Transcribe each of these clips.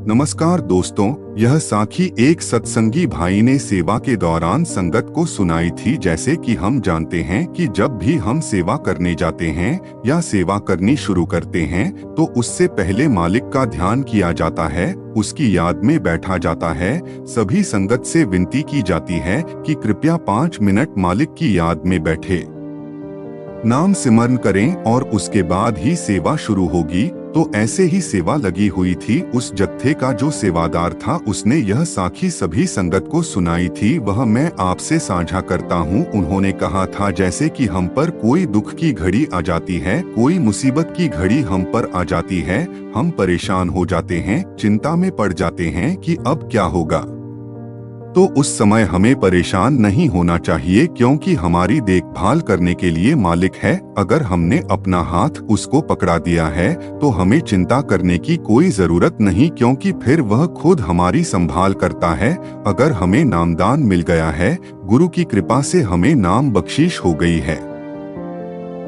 नमस्कार दोस्तों, यह साखी एक सत्संगी भाई ने सेवा के दौरान संगत को सुनाई थी। जैसे कि हम जानते हैं कि जब भी हम सेवा करने जाते हैं या सेवा करनी शुरू करते हैं तो उससे पहले मालिक का ध्यान किया जाता है, उसकी याद में बैठा जाता है। सभी संगत से विनती की जाती है कि कृपया 5 मिनट मालिक की याद में बैठे, नाम सिमरन करें और उसके बाद ही सेवा शुरू होगी। तो ऐसे ही सेवा लगी हुई थी। उस जत्थे का जो सेवादार था उसने यह साखी सभी संगत को सुनाई थी, वह मैं आपसे साझा करता हूँ। उन्होंने कहा था, जैसे कि हम पर कोई दुख की घड़ी आ जाती है, कोई मुसीबत की घड़ी हम पर आ जाती है, हम परेशान हो जाते हैं, चिंता में पड़ जाते हैं कि अब क्या होगा। तो उस समय हमें परेशान नहीं होना चाहिए, क्योंकि हमारी देखभाल करने के लिए मालिक है। अगर हमने अपना हाथ उसको पकड़ा दिया है तो हमें चिंता करने की कोई जरूरत नहीं, क्योंकि फिर वह खुद हमारी संभाल करता है। अगर हमें नामदान मिल गया है, गुरु की कृपा से हमें नाम बख्शीश हो गई है,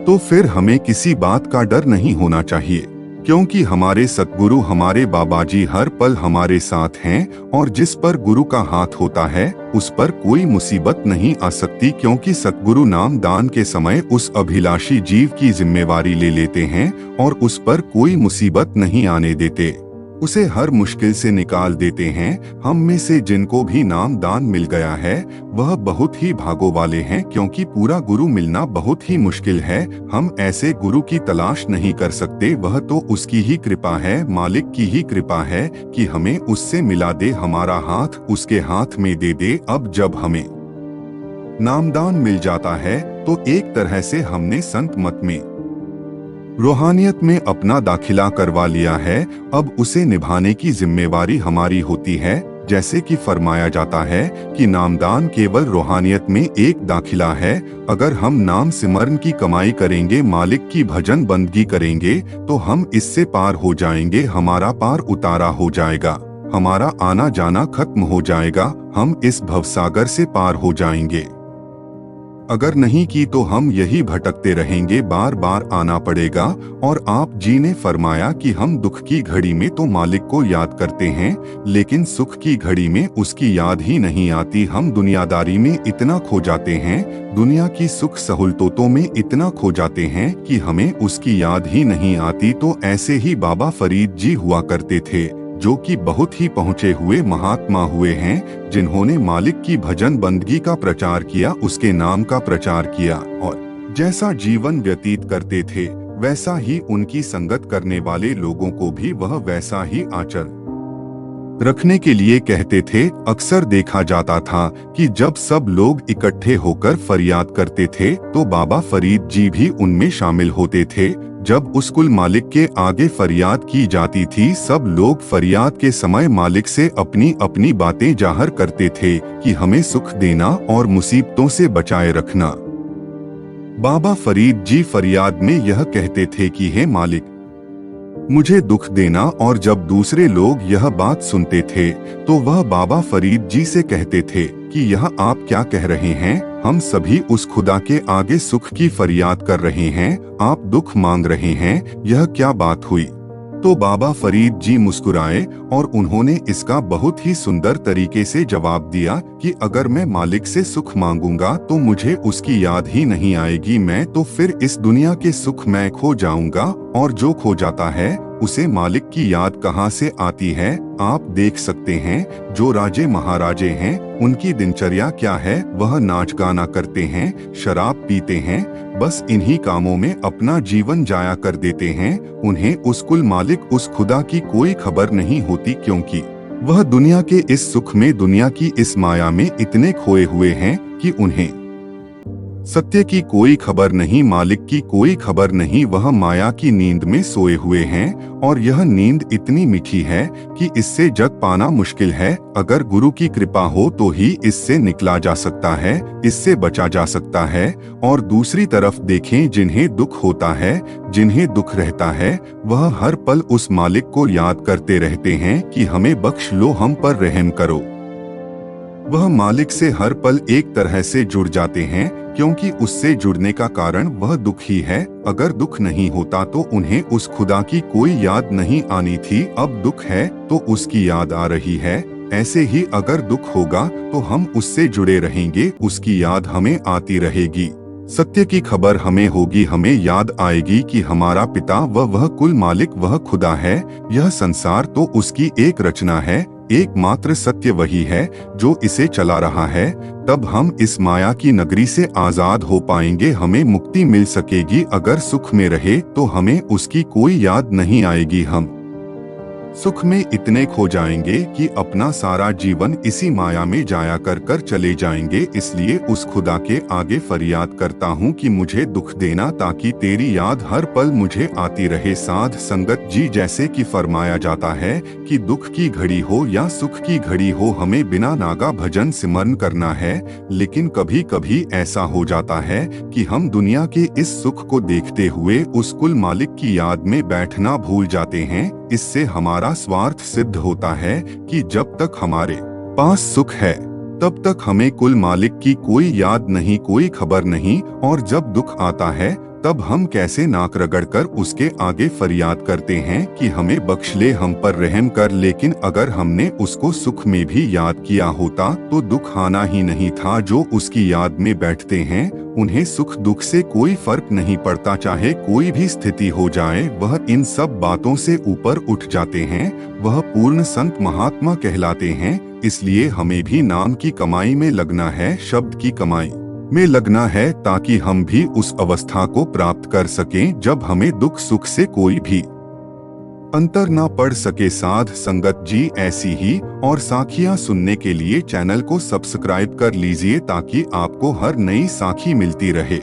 तो फिर हमें किसी बात का डर नहीं होना चाहिए, क्योंकि हमारे सतगुरु हमारे बाबा जी हर पल हमारे साथ हैं। और जिस पर गुरु का हाथ होता है उस पर कोई मुसीबत नहीं आ सकती, क्योंकि सतगुरु नाम दान के समय उस अभिलाषी जीव की जिम्मेवारी ले लेते हैं और उस पर कोई मुसीबत नहीं आने देते, उसे हर मुश्किल से निकाल देते हैं। हम में से जिनको भी नाम दान मिल गया है वह बहुत ही भागों वाले हैं, क्योंकि पूरा गुरु मिलना बहुत ही मुश्किल है। हम ऐसे गुरु की तलाश नहीं कर सकते, वह तो उसकी ही कृपा है, मालिक की ही कृपा है कि हमें उससे मिला दे, हमारा हाथ उसके हाथ में दे दे। अब जब हमें नामदान मिल जाता है तो एक तरह से हमने संत मत में, रूहानियत में अपना दाखिला करवा लिया है। अब उसे निभाने की जिम्मेवारी हमारी होती है। जैसे कि फरमाया जाता है कि नामदान केवल रूहानियत में एक दाखिला है। अगर हम नाम सिमरन की कमाई करेंगे, मालिक की भजन बंदगी करेंगे तो हम इससे पार हो जाएंगे, हमारा पार उतारा हो जाएगा, हमारा आना जाना खत्म हो जाएगा, हम इस भवसागर से पार हो जाएंगे। अगर नहीं की तो हम यही भटकते रहेंगे, बार बार आना पड़ेगा। और आप जी ने फरमाया कि हम दुख की घड़ी में तो मालिक को याद करते हैं, लेकिन सुख की घड़ी में उसकी याद ही नहीं आती। हम दुनियादारी में इतना खो जाते हैं, दुनिया की सुख सहूलतों में इतना खो जाते हैं कि हमें उसकी याद ही नहीं आती। तो ऐसे ही बाबा फरीद जी हुआ करते थे, जो कि बहुत ही पहुँचे हुए महात्मा हुए हैं, जिन्होंने मालिक की भजन बंदगी का प्रचार किया, उसके नाम का प्रचार किया, और जैसा जीवन व्यतीत करते थे वैसा ही उनकी संगत करने वाले लोगों को भी वह वैसा ही आचरण रखने के लिए कहते थे। अक्सर देखा जाता था कि जब सब लोग इकट्ठे होकर फरियाद करते थे तो बाबा फरीद जी भी उनमें शामिल होते थे। जब उस कुल मालिक के आगे फरियाद की जाती थी, सब लोग फरियाद के समय मालिक से अपनी अपनी बातें जाहिर करते थे कि हमें सुख देना और मुसीबतों से बचाए रखना। बाबा फरीद जी फरियाद में यह कहते थे कि हे मालिक, मुझे दुख देना। और जब दूसरे लोग यह बात सुनते थे तो वह बाबा फरीद जी से कहते थे कि यह आप क्या कह रहे हैं, हम सभी उस खुदा के आगे सुख की फरियाद कर रहे हैं, आप दुख मांग रहे हैं, यह क्या बात हुई। तो बाबा फरीद जी मुस्कुराए और उन्होंने इसका बहुत ही सुंदर तरीके से जवाब दिया कि अगर मैं मालिक से सुख मांगूंगा तो मुझे उसकी याद ही नहीं आएगी, मैं तो फिर इस दुनिया के सुख मैं खो जाऊंगा, और जो खो जाता है उसे मालिक की याद कहाँ से आती है। आप देख सकते हैं जो राजे महाराजे हैं उनकी दिनचर्या क्या है, वह नाच गाना करते हैं, शराब पीते हैं, बस इन्हीं कामों में अपना जीवन जाया कर देते हैं। उन्हें उस कुल मालिक उस खुदा की कोई खबर नहीं होती, क्योंकि वह दुनिया के इस सुख में, दुनिया की इस माया में इतने खोए हुए हैं कि उन्हें सत्य की कोई खबर नहीं, मालिक की कोई खबर नहीं। वह माया की नींद में सोए हुए हैं और यह नींद इतनी मीठी है कि इससे जग पाना मुश्किल है। अगर गुरु की कृपा हो तो ही इससे निकला जा सकता है, इससे बचा जा सकता है। और दूसरी तरफ देखें, जिन्हें दुख होता है, जिन्हें दुख रहता है, वह हर पल उस मालिक को याद करते रहते हैं कि हमें बख्श लो, हम पर रहम करो। वह मालिक से हर पल एक तरह से जुड़ जाते हैं, क्योंकि उससे जुड़ने का कारण वह दुख ही है। अगर दुख नहीं होता तो उन्हें उस खुदा की कोई याद नहीं आनी थी। अब दुख है तो उसकी याद आ रही है। ऐसे ही अगर दुख होगा तो हम उससे जुड़े रहेंगे, उसकी याद हमें आती रहेगी। सत्य की खबर हमें होगी, हमें याद आएगी कि हमारा पिता वह कुल मालिक वह खुदा है। यह संसार तो उसकी एक रचना है, एकमात्र सत्य वही है जो इसे चला रहा है। तब हम इस माया की नगरी से आजाद हो पाएंगे, हमें मुक्ति मिल सकेगी। अगर सुख में रहे तो हमें उसकी कोई याद नहीं आएगी। हम सुख में इतने खो जाएंगे कि अपना सारा जीवन इसी माया में जाया कर चले जाएंगे। इसलिए उस खुदा के आगे फरियाद करता हूँ कि मुझे दुख देना, ताकि तेरी याद हर पल मुझे आती रहे। साध संगत जी, जैसे कि फरमाया जाता है कि दुख की घड़ी हो या सुख की घड़ी हो, हमें बिना नागा भजन सिमरन करना है। लेकिन कभी कभी ऐसा हो जाता है कि हम दुनिया के इस सुख को देखते हुए उस कुल मालिक की याद में बैठना भूल जाते हैं। इससे हमारा स्वार्थ सिद्ध होता है कि जब तक हमारे पास सुख है तब तक हमें कुल मालिक की कोई याद नहीं, कोई खबर नहीं। और जब दुख आता है तब हम कैसे नाक रगड़कर उसके आगे फरियाद करते हैं कि हमें बख्श ले, हम पर रहम कर। लेकिन अगर हमने उसको सुख में भी याद किया होता तो दुख आना ही नहीं था। जो उसकी याद में बैठते हैं उन्हें सुख दुख से कोई फर्क नहीं पड़ता, चाहे कोई भी स्थिति हो जाए, वह इन सब बातों से ऊपर उठ जाते हैं। वह पूर्ण संत महात्मा कहलाते हैं। इसलिए हमें भी नाम की कमाई में लगना है, शब्द की कमाई में लगना है, ताकि हम भी उस अवस्था को प्राप्त कर सकें जब हमें दुख सुख से कोई भी अंतर ना पड़ सके। साध संगत जी, ऐसी ही और साखियां सुनने के लिए चैनल को सब्सक्राइब कर लीजिए, ताकि आपको हर नई साखी मिलती रहे।